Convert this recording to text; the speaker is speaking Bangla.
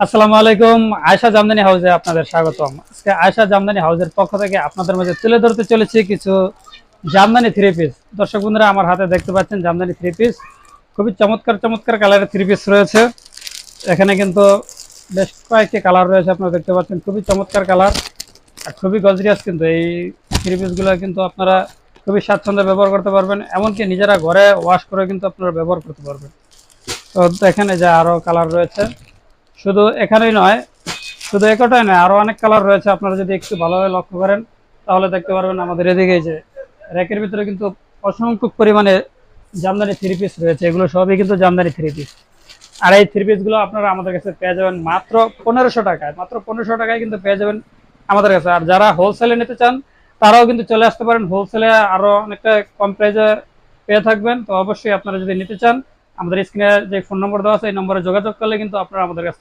আসসালামু আলাইকুম। আয়েশা জামদানি হাউসে আপনাদের স্বাগতম। আজকে আয়েশা জামদানি হাউসের পক্ষ থেকে আপনাদের মাঝে তুলে ধরতে চলেছি কিছু জামদানি থ্রি পিস। দর্শক বন্ধুরা, আমার হাতে দেখতে পাচ্ছেন জামদানি থ্রি পিস। খুবই চমৎকার চমৎকার কালারের থ্রি পিস রয়েছে। এখানে কিন্তু বেশ কয়েকটি কালার রয়েছে, আপনারা দেখতে পাচ্ছেন। খুবই চমৎকার কালার আর খুবই গর্জিয়াস। কিন্তু এই থ্রি পিসগুলো কিন্তু আপনারা খুবই স্বাচ্ছন্দ্যে ব্যবহার করতে পারবেন, এমনকি নিজেরা ঘরে ওয়াশ করে কিন্তু আপনারা ব্যবহার করতে পারবেন। তো দেখেন, এই যে আরও কালার রয়েছে। শুধু এখানেই নয়, শুধু একটাই নয়, আরো অনেক কালার রয়েছে। আপনারা যদি একটু ভালোভাবে লক্ষ্য করেন তাহলে দেখতে পারবেন আমাদের এদিকে যে র্যাকের ভিতরে কিন্তু অসংখ্য পরিমাণে জামদানি থ্রি পিস রয়েছে। এগুলো সবই কিন্তু জামদানি থ্রি পিস। আর এই থ্রি পিসগুলো আপনারা আমাদের কাছে পেয়ে যাবেন মাত্র 1500 টাকায়। মাত্র 1500 টাকায় কিন্তু পেয়ে যাবেন আমাদের কাছে। আর যারা হোলসেলে নিতে চান তারাও কিন্তু চলে আসতে পারেন। হোলসেলে আরো অনেকটা কম প্রাইসে পেয়ে থাকবেন। তো অবশ্যই আপনারা যদি নিতে চান, আমাদের স্ক্রিনে যে ফোন নম্বর দেওয়া আছে এই নম্বরে যোগাযোগ করলে কিন্তু আপনারা আমাদের কাছে